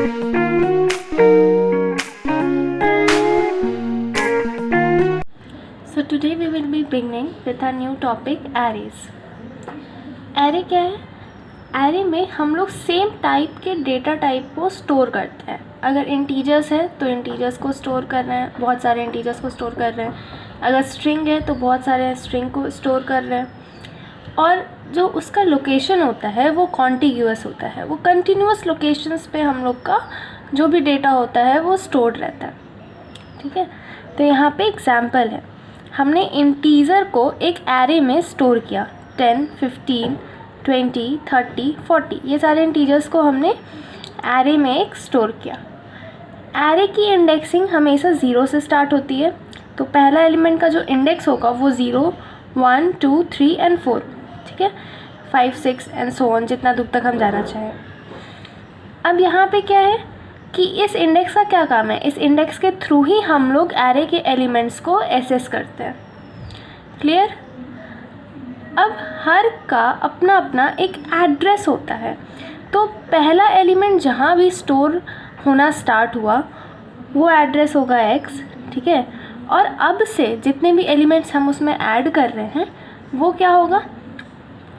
So today we will be beginning with a new topic, arrays. Array क्या है? Array में हम लोग सेम टाइप के डेटा टाइप को स्टोर करते हैं. अगर इंटीजर्स है तो इंटीजर्स को स्टोर कर रहे हैं, बहुत सारे इंटीजर्स को स्टोर कर रहे हैं. अगर स्ट्रिंग है तो बहुत सारे स्ट्रिंग को स्टोर कर रहे हैं. और जो उसका लोकेशन होता है वो कॉन्टिग्यूअस होता है. वो कंटिन्यूअस लोकेशंस पे हम लोग का जो भी डेटा होता है वो स्टोर्ड रहता है. ठीक है. तो यहाँ पे एग्जाम्पल है, हमने इंटीजर को एक एरे में स्टोर किया. 10, 15, 20, 30, 40 ये सारे इंटीजर्स को हमने एरे में एक स्टोर किया. एरे की इंडेक्सिंग हमेशा 0 से स्टार्ट होती है. तो पहला एलिमेंट का जो इंडेक्स होगा वो 0, 1, 2, 3 एंड 4. ठीक है. 5, 6 एंड सो ऑन, जितना दूर तक हम जाना चाहें. अब यहाँ पे क्या है कि इस इंडेक्स का क्या काम है? इस इंडेक्स के थ्रू ही हम लोग एरे के एलिमेंट्स को एसेस करते हैं. क्लियर? अब हर का अपना अपना एक एड्रेस होता है. तो पहला एलिमेंट जहाँ भी स्टोर होना स्टार्ट हुआ वो एड्रेस होगा x. ठीक है. और अब से जितने भी एलिमेंट्स हम उसमें ऐड कर रहे हैं वो क्या होगा?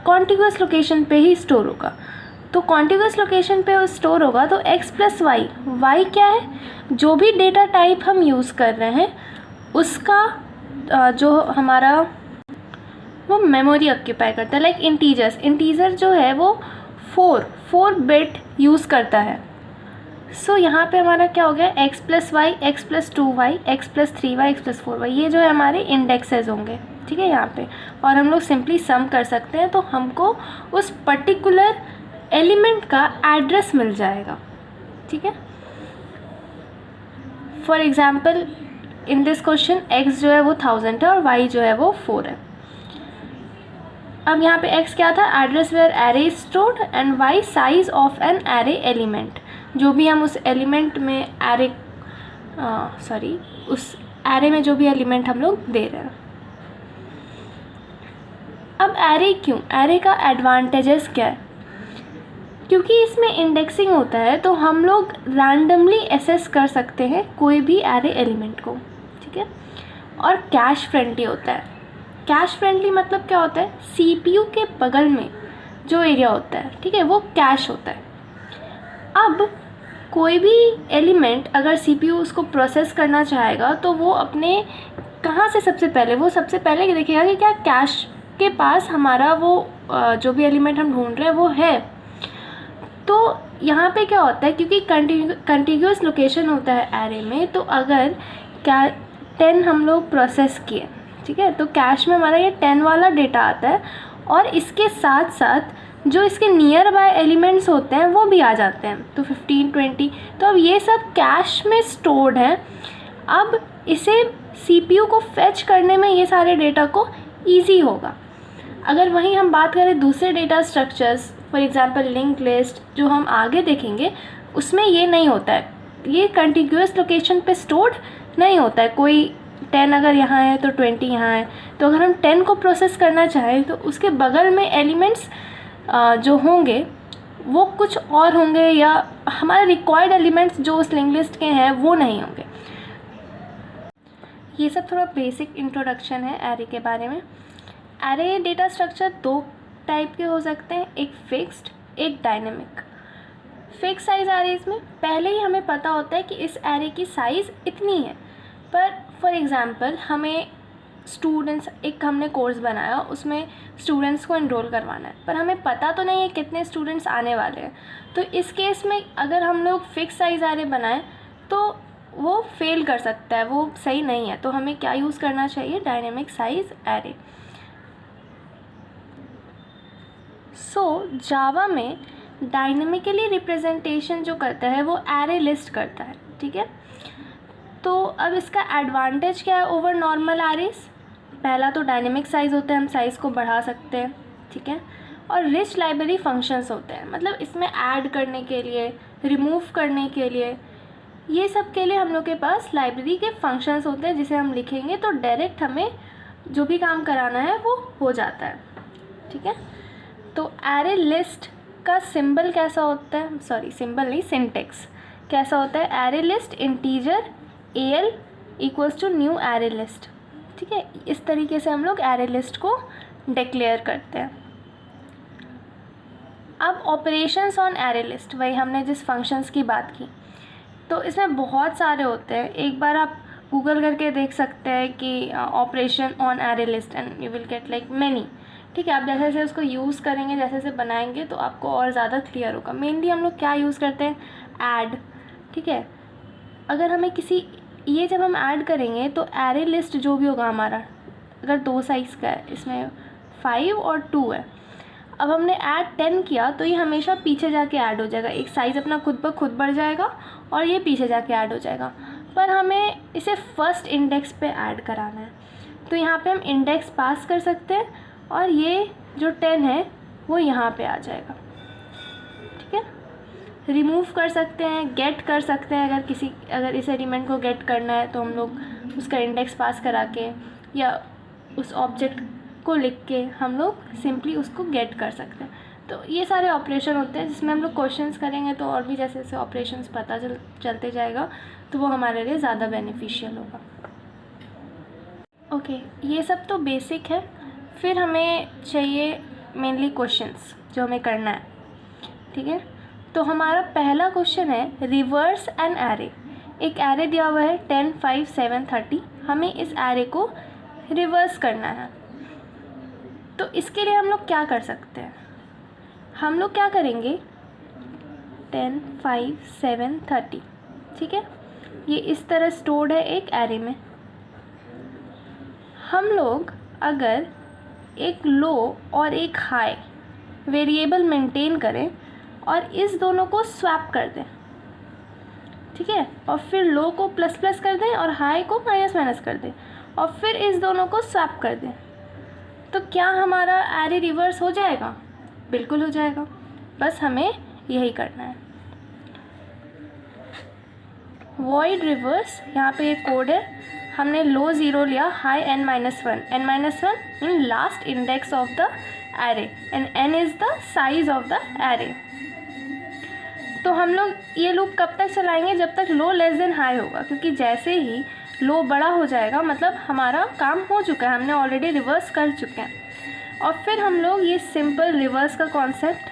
कॉन्टिग्यूअस लोकेशन पे ही स्टोर होगा. तो कॉन्टिग्यूअस लोकेशन पे स्टोर होगा तो x प्लस वाई. वाई क्या है? जो भी डेटा टाइप हम यूज़ कर रहे हैं उसका जो हमारा वो मेमोरी ऑक्यूपाई करता है. लाइक इंटीजर्स, इंटीजर जो है वो 4 बिट यूज़ करता है. सो यहाँ पे हमारा क्या हो गया? x plus y, x plus 2y, x plus 3y, x plus 4y. ये जो है हमारे इंडेक्सेस होंगे. ठीक है. यहाँ पे और हम लोग सिंपली सम कर सकते हैं तो हमको उस पर्टिकुलर एलिमेंट का एड्रेस मिल जाएगा. ठीक है. For example in this question x जो है वो 1000 है और y जो है वो 4 है. अब यहाँ पे x क्या था? Address where array stored and y size of an array element. जो भी हम उस एलिमेंट में एरे उस एरे में जो भी एलिमेंट हम लोग दे रहे हैं. अब एरे क्यों? एरे का एडवांटेजेस क्या है? क्योंकि इसमें इंडेक्सिंग होता है तो हम लोग रैंडमली एसेस कर सकते हैं कोई भी एरे एलिमेंट को. ठीक है. और कैश फ्रेंडली होता है. कैश फ्रेंडली मतलब क्या होता है? सीपीयू के बगल में जो एरिया होता है, ठीक है, वो कैश होता है. अब कोई भी एलिमेंट अगर सीपीयू उसको प्रोसेस करना चाहेगा तो वो अपने कहाँ से सबसे पहले देखेगा कि क्या कैश के पास हमारा वो जो भी एलिमेंट हम ढूंढ रहे हैं वो है. तो यहाँ पे क्या होता है, क्योंकि कंटिग्यूअस लोकेशन होता है एरे में, तो अगर 10 हम लोग प्रोसेस किए, ठीक है, तो कैश में हमारा ये 10 वाला डेटा आता है और इसके साथ साथ जो इसके नियर बाय एलिमेंट्स होते हैं वो भी आ जाते हैं. तो 15, 20. तो अब ये सब कैश में स्टोर्ड हैं. अब इसे सीपीयू को फेच करने में ये सारे डेटा को ईजी होगा. अगर वहीं हम बात करें दूसरे data structures, for example link list जो हम आगे देखेंगे, उसमें ये नहीं होता है. ये कंटिग्यूअस लोकेशन पे स्टोर्ड नहीं होता है. कोई 10 अगर यहाँ है तो 20 यहाँ है. तो अगर हम 10 को प्रोसेस करना चाहें तो उसके बगल में एलिमेंट्स जो होंगे वो कुछ और होंगे या हमारे रिक्वायर्ड एलिमेंट्स जो उस लिंक लिस्ट के हैं वो नहीं होंगे. ये सब थोड़ा बेसिक इंट्रोडक्शन है एरे के बारे में. एरे डेटा स्ट्रक्चर 2 टाइप के हो सकते हैं, एक फिक्स्ड, एक डायनेमिक. फिक्स साइज एरेज में पहले ही हमें पता होता है कि इस एरे की साइज़ इतनी है. पर फॉर एग्ज़ाम्पल हमें स्टूडेंट्स, एक हमने कोर्स बनाया, उसमें स्टूडेंट्स को एनरोल करवाना है, पर हमें पता तो नहीं है कितने स्टूडेंट्स आने वाले हैं. तो इस केस में अगर हम लोग फिक्स साइज एरे बनाएं तो वो फेल कर सकता है, वो सही नहीं है. तो हमें क्या यूज़ करना चाहिए? Dynamic size array. So Java में डायनेमिकली रिप्रेजेंटेशन जो करता है वो एरे लिस्ट करता है. ठीक है. तो अब इसका एडवांटेज क्या है ओवर नॉर्मल एरेज? पहला तो डायनेमिक साइज़ होता है, हम साइज़ को बढ़ा सकते हैं. ठीक है. और रिच लाइब्रेरी फंक्शंस होते हैं, मतलब इसमें ऐड करने के लिए, रिमूव करने के लिए, ये सब के लिए हम लोग के पास लाइब्रेरी के फंक्शंस होते हैं जिसे हम लिखेंगे तो डायरेक्ट हमें जो भी काम कराना है वो हो जाता है. ठीक है. तो एरे लिस्ट का सिंबल कैसा होता है? सॉरी, सिंबल नहीं, सिंटेक्स. कैसा होता है, array list integer AL equals to new array list. ठीक है, इस तरीके से हम लोग एरे लिस्ट को डिक्लेयर करते हैं। अब ऑपरेशंस ऑन एरे लिस्ट, वही हमने जिस फंक्शंस की बात की, तो इसमें बहुत सारे होते हैं। एक बार आप गूगल करके देख सकते हैं कि operation on array list and you will get like many. ठीक है, आप जैसे जैसे उसको यूज़ करेंगे, जैसे जैसे बनाएंगे तो आपको और ज़्यादा क्लियर होगा। मेनली हम लोग क्या यूज़ करते हैं, ऐड। ठीक है, अगर हमें किसी, ये जब हम ऐड करेंगे तो एरे लिस्ट जो भी होगा हमारा, अगर 2 साइज़ का है, इसमें 5 और 2 है, अब हमने ऐड 10 किया तो ये हमेशा पीछे जाके ऐड हो जाएगा। एक साइज़ अपना खुद ब खुद बढ़ जाएगा और ये पीछे जाके ऐड हो जाएगा। पर हमें इसे फर्स्ट इंडेक्स पे ऐड कराना है, तो यहाँ पे हम इंडेक्स पास कर सकते हैं और ये जो 10 है वो यहाँ पे आ जाएगा। ठीक है, रिमूव कर सकते हैं, गेट कर सकते हैं। अगर इस एलिमेंट को गेट करना है तो हम लोग उसका इंडेक्स पास करा के या उस ऑब्जेक्ट को लिख के हम लोग सिंपली उसको गेट कर सकते हैं। तो ये सारे ऑपरेशन होते हैं जिसमें हम लोग क्वेश्चंस करेंगे तो और भी जैसे जैसे ऑपरेशंस पता चलते जाएगा तो वो हमारे लिए ज़्यादा बेनिफिशियल होगा। ओके, ये सब तो बेसिक है। फिर हमें चाहिए मेनली क्वेश्चंस जो हमें करना है। ठीक है, तो हमारा पहला क्वेश्चन है रिवर्स एन एरे। एक एरे दिया हुआ है 10, 5, 7, 30। हमें इस एरे को रिवर्स करना है। तो इसके लिए हम लोग क्या कर सकते हैं, हम लोग क्या करेंगे, 10, 5, 7, 30। ठीक है, ये इस तरह स्टोर्ड है एक एरे में। हम लोग अगर एक लो और एक हाई वेरिएबल मेंटेन करें और इस दोनों को स्वैप कर दें, ठीक है, और फिर लो को प्लस प्लस कर दें और हाई को माइनस माइनस कर दें और फिर इस दोनों को स्वैप कर दें, तो क्या हमारा एरे रिवर्स हो जाएगा? बिल्कुल हो जाएगा। बस हमें यही करना है। वॉइड रिवर्स, यहाँ पे एक कोड है, हमने लो 0 लिया, high n-1, n-1 in last index of the array and n is the size of the array. तो हम लोग ये लूप कब तक चलाएंगे, जब तक लो लेस देन हाई होगा, क्योंकि जैसे ही लो बड़ा हो जाएगा मतलब हमारा काम हो चुका है, हमने ऑलरेडी रिवर्स कर चुके हैं। और फिर हम लोग ये सिंपल रिवर्स का कॉन्सेप्ट,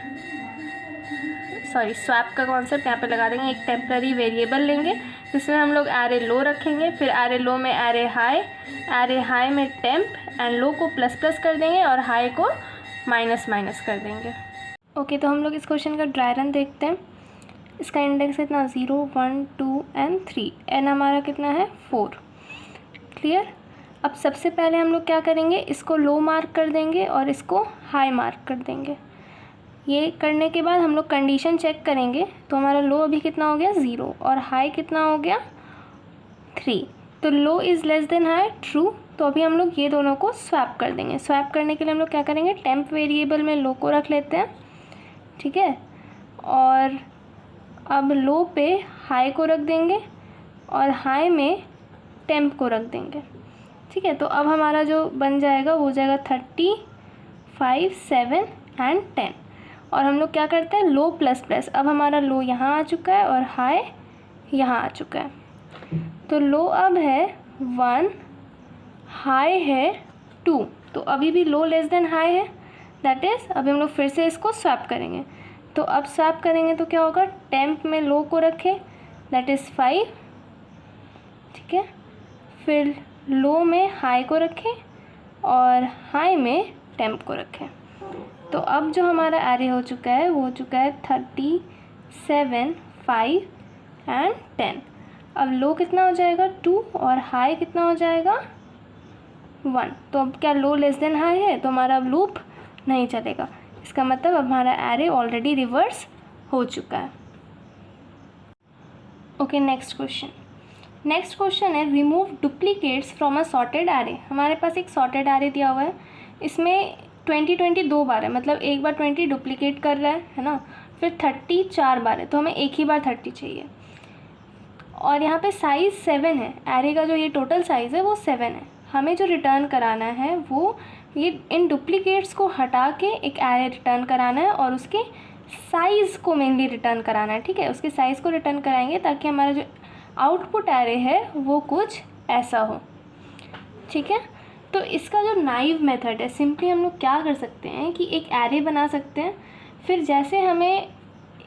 स्वैप का कॉन्सेप्ट यहाँ पे लगा देंगे। एक टेम्पररी वेरिएबल लेंगे जिसमें हम लोग एरे लो रखेंगे, फिर एरे लो में एरे हाई में टेम्प एंड लो को प्लस प्लस कर देंगे और हाई को माइनस माइनस कर देंगे। ओके, तो हम लोग इस क्वेश्चन का ड्राई रन देखते हैं। इसका इंडेक्स कितना, 0, 1, 2 एंड 3। एन हमारा कितना है, 4। क्लियर। अब सबसे पहले हम लोग क्या करेंगे, इसको लो मार्क कर देंगे और इसको हाई मार्क कर देंगे। ये करने के बाद हम लोग कंडीशन चेक करेंगे, तो हमारा लो अभी कितना हो गया, 0, और हाई कितना हो गया, 3। तो low is less than high, true. तो अभी हम लोग ये दोनों को स्वैप कर देंगे। स्वैप करने के लिए हम लोग क्या करेंगे, टेम्प वेरिएबल में लो को रख लेते हैं, ठीक है, और अब लो पे हाई को रख देंगे और हाई में टेम्प को रख देंगे, ठीक है। तो अब हमारा जो बन जाएगा वो हो जाएगा 30, 5, 7 एंड 10। और हम लोग क्या करते हैं, लो प्लस प्लस। अब हमारा लो यहाँ आ चुका है और हाई यहाँ आ चुका है। तो लो अब है 1, हाई है 2। तो अभी भी लो लेस देन हाई है, दैट इज़ अभी हम लोग फिर से इसको स्वैप करेंगे। तो अब स्वैप करेंगे तो क्या होगा, टेम्प में लो को रखें, दैट इज़ 5, ठीक है, फिर लो में हाई को रखें और हाई में टेम्प को रखें। तो अब जो हमारा एरे हो चुका है वो हो चुका है 30, 7, 5 एंड 10। अब लो कितना हो जाएगा, 2, और हाई कितना हो जाएगा, 1। तो अब क्या लो लेस देन हाई है, तो हमारा अब लूप नहीं चलेगा। इसका मतलब अब हमारा एरे ऑलरेडी रिवर्स हो चुका है। ओके, नेक्स्ट क्वेश्चन है remove duplicates from a sorted array. हमारे पास एक सॉर्टेड एरे दिया हुआ है, इसमें 20 2 बार है, मतलब एक बार 20 डुप्लीकेट कर रहा है ना, फिर 30 4 बार है, तो हमें एक ही बार 30 चाहिए। और यहाँ पे साइज़ 7 है, एरे का जो ये टोटल साइज़ है वो 7 है। हमें जो रिटर्न कराना है वो ये इन डुप्लीकेट्स को हटा के एक एरे रिटर्न कराना है और उसके साइज़ को मेनली रिटर्न कराना है, ठीक है, उसके साइज़ को रिटर्न कराएंगे ताकि हमारा जो आउटपुट एरे है वो कुछ ऐसा हो, ठीक है। तो इसका जो नाइव मेथड है, सिंपली हम लोग क्या कर सकते हैं कि एक एरे बना सकते हैं, फिर जैसे हमें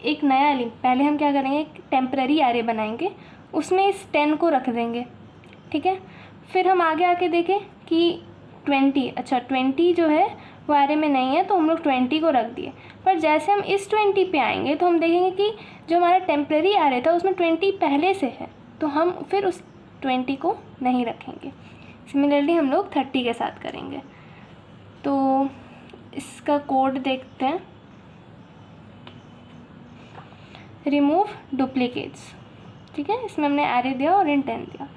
एक नया पहले हम क्या करेंगे, एक टेम्पररी एरे बनाएंगे, उसमें इस 10 को रख देंगे, ठीक है। फिर हम आगे आके देखें कि 20 जो है वो एरे में नहीं है, तो हम लोग 20 को रख दिए। पर जैसे हम इस 20 पे आएंगे तो हम देखेंगे कि जो हमारा टेम्पररी एरे था उसमें 20 पहले से है, तो हम फिर उस 20 को नहीं रखेंगे। सिमिलरली हम लोग 30 के साथ करेंगे। तो इसका कोड देखते हैं। रिमूव डुप्लीकेट्स, ठीक है, इसमें हमने एरे दिया और इंटेंट दिया।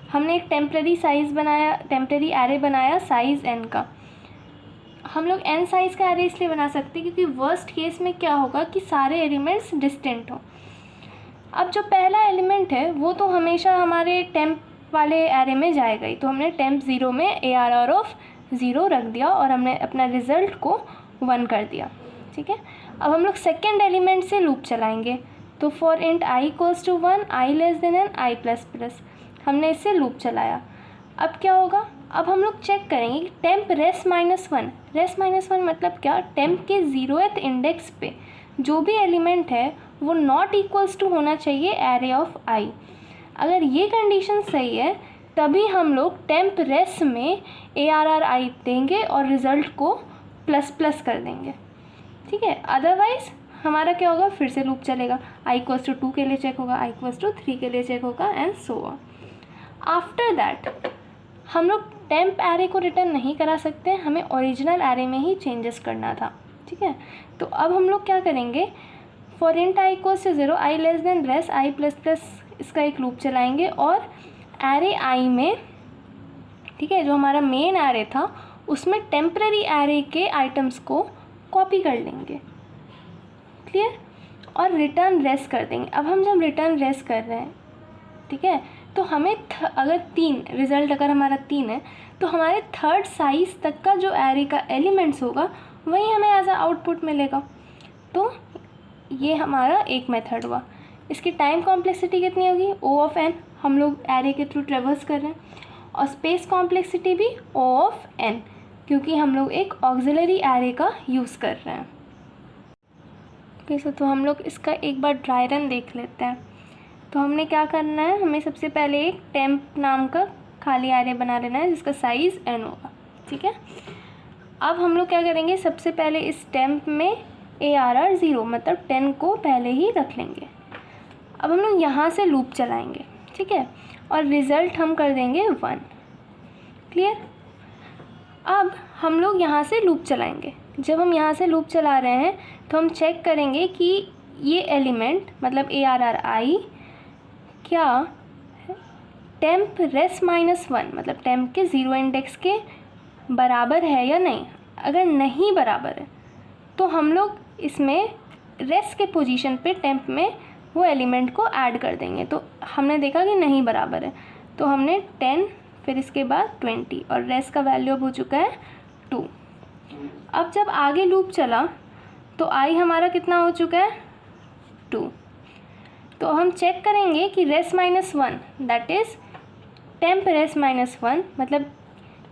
हमने एक टेम्पररी एरे बनाया साइज़ n का। हम लोग n साइज़ का एरे इसलिए बना सकते हैं क्योंकि वर्स्ट केस में क्या होगा कि सारे एलिमेंट्स डिस्टेंट हो। अब जो पहला एलिमेंट है वो तो हमेशा हमारे टेम्प वाले एरे में जाएगा ही, तो हमने टेम्प 0 में ARR ऑफ 0 रख दिया और हमने अपना रिज़ल्ट को 1 कर दिया, ठीक है। अब हम लोग सेकेंड एलिमेंट से लूप चलाएंगे, तो for int i equals to 1, i less than n, i plus plus, हमने इससे लूप चलाया। अब क्या होगा, अब हम लोग चेक करेंगे कि टेम्प रेस -1 मतलब क्या, टेम्प के 0th इंडेक्स पे जो भी एलिमेंट है वो नॉट इक्वल्स टू होना चाहिए एरे ऑफ i। अगर ये कंडीशन सही है तभी हम लोग टेम्प रेस में ARR i देंगे और रिज़ल्ट को प्लस प्लस कर देंगे, ठीक है। अदरवाइज़ हमारा क्या होगा, फिर से लूप चलेगा, i इक्वल्स टू 2 के लिए चेक होगा, i इक्वल्स टू 3 के लिए चेक होगा, and so on. After that हम लोग टेम्प एरे को रिटर्न नहीं करा सकते, हमें ओरिजिनल एरे में ही चेंजेस करना था, ठीक है। तो अब हम लोग क्या करेंगे, for int i equals to 0, i less than res i plus plus, इसका एक लूप चलाएंगे और एरे i में, ठीक है, जो हमारा मेन एरे था उसमें टेम्पररी एरे के आइटम्स को कॉपी कर लेंगे, क्लियर, और रिटर्न रेस कर देंगे। अब हम जब रिटर्न रेस कर रहे हैं, ठीक है, तो हमें अगर 3 रिज़ल्ट अगर हमारा 3 है तो हमारे थर्ड साइज़ तक का जो एरे का एलिमेंट्स होगा वही हमें एज अ आउटपुट मिलेगा। तो ये हमारा एक मेथड हुआ। इसकी टाइम कॉम्प्लेक्सिटी कितनी होगी, O ऑफ n, हम लोग एरे के थ्रू ट्रेवर्स कर रहे हैं, और स्पेस कॉम्प्लेक्सिटी भी O ऑफ n, क्योंकि हम लोग एक ऑक्सिलरी एरे का यूज़ कर रहे हैं। ओके, तो हम लोग इसका एक बार ड्राई रन देख लेते हैं। तो हमने क्या करना है, हमें सबसे पहले एक टेम्प नाम का खाली एरे बना लेना है जिसका साइज़ n होगा, ठीक है। अब हम लोग क्या करेंगे, सबसे पहले इस टेम्प में ARR 0 मतलब 10 को पहले ही रख लेंगे। अब हम लोग यहाँ से लूप चलाएंगे, ठीक है, और रिज़ल्ट हम कर देंगे 1, क्लियर। अब हम लोग यहाँ से लूप चलाएंगे। जब हम यहाँ से लूप चला रहे हैं तो हम चेक करेंगे कि ये एलिमेंट मतलब ARR i क्या टेम्प रेस -1 मतलब टेम्प के 0 इंडेक्स के बराबर है या नहीं। अगर नहीं बराबर है तो हम लोग इसमें रेस के पोजीशन पे टेम्प में वो एलिमेंट को ऐड कर देंगे। तो हमने देखा कि नहीं बराबर है, तो हमने 10 फिर इसके बाद 20 और रेस का वैल्यू अब हो चुका है 2। अब जब आगे लूप चला तो i हमारा कितना हो चुका है 2। तो हम चेक करेंगे कि res -1 that is temp res -1 मतलब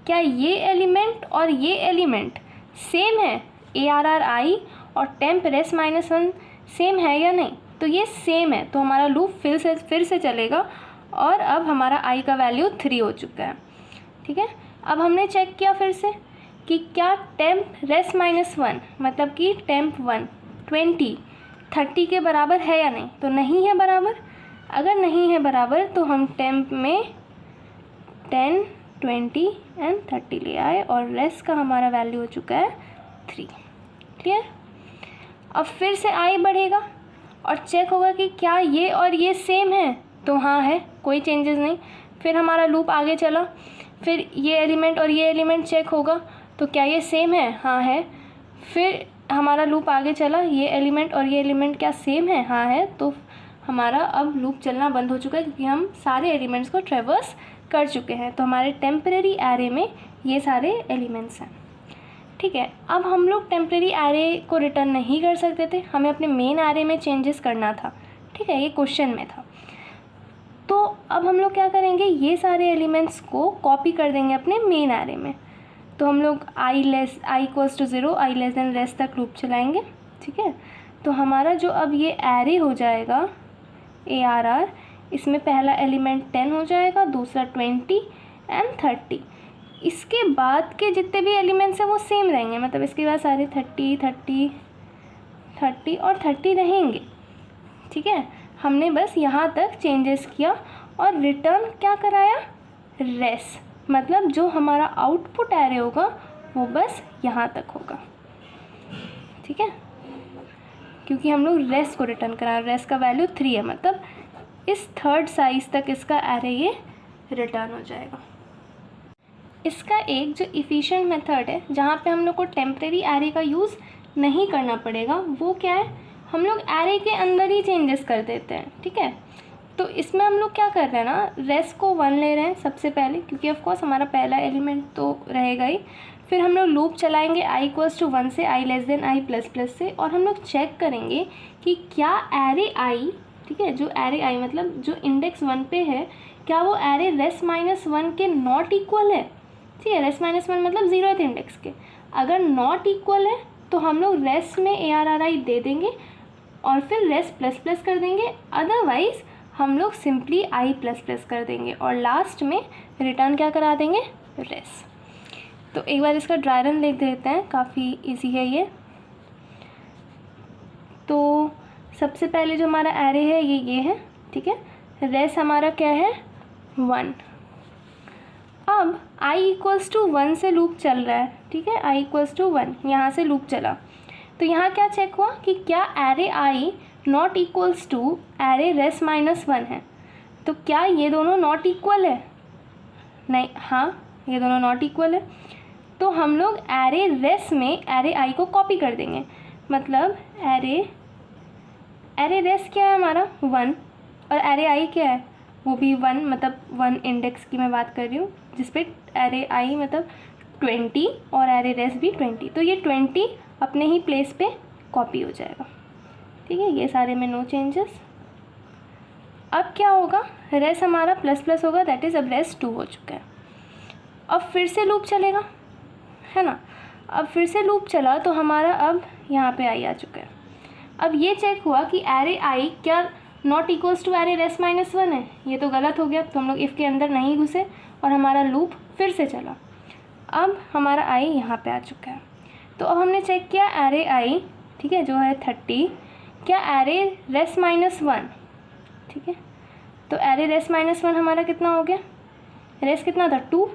क्या ये एलिमेंट और ये एलिमेंट सेम है, ARR i और टेम्प रेस -1 सेम है या नहीं। तो ये सेम है, तो हमारा लूप फिर से चलेगा और अब हमारा i का वैल्यू 3 हो चुका है, ठीक है। अब हमने चेक किया फिर से कि क्या टेम्प रेस -1 मतलब कि टेम्प 1 30 के बराबर है या नहीं। तो नहीं है बराबर। अगर नहीं है बराबर तो हम टेम्प में 10, 20 एंड 30 ले आए और रेस का हमारा वैल्यू हो चुका है 3, क्लियर। अब फिर से i बढ़ेगा और चेक होगा कि क्या ये और ये सेम है, तो हाँ है, कोई चेंजेस नहीं। फिर हमारा लूप आगे चला, फिर ये एलिमेंट और ये एलिमेंट चेक होगा तो क्या ये सेम है, हाँ है। फिर हमारा लूप आगे चला, ये एलिमेंट और ये एलिमेंट क्या सेम है, हाँ है। तो हमारा अब लूप चलना बंद हो चुका है क्योंकि हम सारे एलिमेंट्स को ट्रेवर्स कर चुके हैं। तो हमारे टेम्पररी एरे में ये सारे एलिमेंट्स हैं, ठीक है, अब हम लोग टेम्प्रेरी एरे को रिटर्न नहीं कर सकते थे, हमें अपने मेन एरे में चेंजेस करना था। ठीक है, ये क्वेश्चन में था। तो अब हम लोग क्या करेंगे, ये सारे एलिमेंट्स को कॉपी कर देंगे अपने मेन एरे में। तो हम लोग i equals to 0, i less than res तक लूप चलाएंगे। ठीक है, तो हमारा जो अब ये एरे हो जाएगा ARR, इसमें पहला एलिमेंट 10 हो जाएगा, दूसरा 20 एंड 30। इसके बाद के जितने भी एलिमेंट्स हैं वो सेम रहेंगे, मतलब इसके बाद सारे 30 30 30 और 30 रहेंगे। ठीक है, हमने बस यहाँ तक चेंजेस किया और रिटर्न क्या कराया, रेस, मतलब जो हमारा आउटपुट एरे होगा वो बस यहाँ तक होगा। ठीक है, क्योंकि हम लोग रेस को रिटर्न करा, रेस का वैल्यू 3 है, मतलब इस थर्ड साइज तक इसका एरे ये रिटर्न हो जाएगा। इसका एक जो इफ़िशिएंट मेथड है जहाँ पे हम लोग को टेम्प्रेरी एरे का यूज़ नहीं करना पड़ेगा, वो क्या है, हम लोग एरे के अंदर ही चेंजेस कर देते हैं। ठीक है, तो इसमें हम लोग क्या कर रहे हैं ना, रेस को 1 ले रहे हैं सबसे पहले, क्योंकि ऑफ कोर्स हमारा पहला एलिमेंट तो रहेगा ही। फिर हम लोग लूप चलाएंगे i इक्वल्स टू 1 से i less then i plus plus से, और हम लोग चेक करेंगे कि क्या एरे i, ठीक है, जो एरे i मतलब जो इंडेक्स 1 पे है, क्या वो एरे रेस माइनस 1 के नॉट इक्वल है। ठीक है, रेस माइनस 1 मतलब 0th इंडेक्स के, अगर नॉट इक्वल है तो हम लोग रेस में ARRI दे देंगे और फिर रेस प्लस प्लस कर देंगे, अदरवाइज़ हम लोग सिंपली i प्लस प्लस कर देंगे और लास्ट में रिटर्न क्या करा देंगे, रेस। तो एक बार इसका ड्राई रन देख देते हैं, काफ़ी इजी है ये। तो सबसे पहले जो हमारा एरे है ये है। ठीक है, रेस हमारा क्या है, 1। अब i इक्वल्स टू 1 से लूप चल रहा है। ठीक है, i इक्वल्स टू 1 यहाँ से लूप चला, तो यहाँ क्या चेक हुआ कि क्या array i not equals to array res minus 1 है। तो क्या ये दोनों नॉट इक्वल है, नहीं, हाँ ये दोनों नॉट इक्वल है। तो हम लोग एरे रेस में एरे i को कॉपी कर देंगे, मतलब एरे रेस क्या है हमारा 1 और एरे i क्या है वो भी 1, मतलब 1 इंडेक्स की मैं बात कर रही हूँ, जिसपे एरे i मतलब 20 और एरे रेस भी 20। तो ये 20 अपने ही प्लेस पे कॉपी हो जाएगा। ठीक है, ये सारे में नो चेंजेस। अब क्या होगा, रेस हमारा प्लस प्लस होगा, दैट इज़ अब रेस 2 हो चुका है। अब फिर से लूप चलेगा, है ना, अब फिर से लूप चला तो हमारा अब यहाँ पे i आ चुका है। अब ये चेक हुआ कि एरे i क्या not equals to array res minus 1 है, ये तो गलत हो गया, तो हम लोग इफ़ के अंदर नहीं घुसे और हमारा लूप फिर से चला। अब हमारा i यहाँ पे आ चुका है। तो अब हमने चेक किया एरे i, ठीक है, जो है 30, क्या एरे रेस माइनस 1। ठीक है, तो एरे रेस माइनस 1 हमारा कितना हो गया, रेस कितना था 2,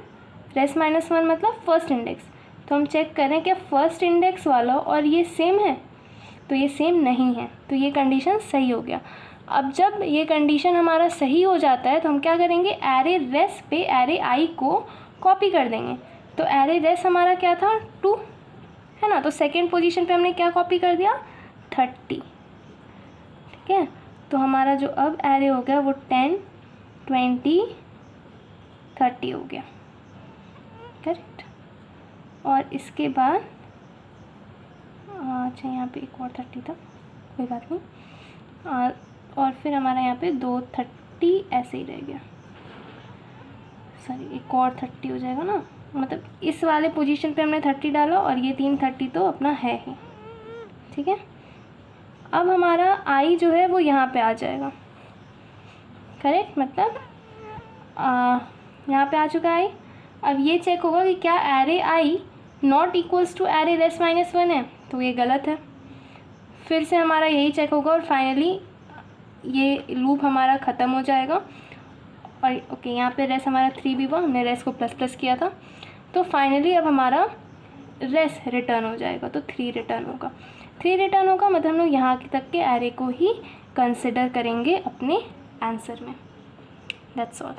रेस माइनस 1 मतलब फर्स्ट इंडेक्स। तो हम चेक करें क्या फर्स्ट इंडेक्स वाला और ये सेम है, तो ये सेम नहीं है, तो ये कंडीशन सही हो गया। अब जब ये कंडीशन हमारा सही हो जाता है तो हम क्या करेंगे, एरे रेस पे एरे i को कॉपी कर देंगे। तो एरे रेस हमारा क्या था 2, है ना, तो सेकेंड पोजीशन पे हमने क्या कॉपी कर दिया 30। ठीक है, तो हमारा जो अब एरे हो गया वो 10 20 30 हो गया, करेक्ट। और इसके बाद अच्छा यहाँ पे एक और 30 था, कोई बात नहीं, और फिर हमारा यहाँ पे 2 30 ऐसे ही रह गया, सॉरी एक और 30 हो जाएगा ना, मतलब इस वाले पोजीशन पे हमने 30 डाला और ये 3 30 तो अपना है ही। ठीक है, अब हमारा i जो है वो यहाँ पे आ जाएगा, करेक्ट, मतलब यहाँ पे आ चुका है i। अब ये चेक होगा कि क्या array i not equals to array res minus 1 है, तो ये गलत है। फिर से हमारा यही चेक होगा और फाइनली ये लूप हमारा ख़त्म हो जाएगा। और ओके, यहाँ पे रेस हमारा 3 भी हुआ, हमने रेस को प्लस प्लस किया था, तो फाइनली अब हमारा रेस रिटर्न हो जाएगा, तो 3 रिटर्न होगा। 3 रिटर्न होगा मतलब हम लोग यहाँ तक के एरे को ही कंसिडर करेंगे अपने आंसर में। That's all.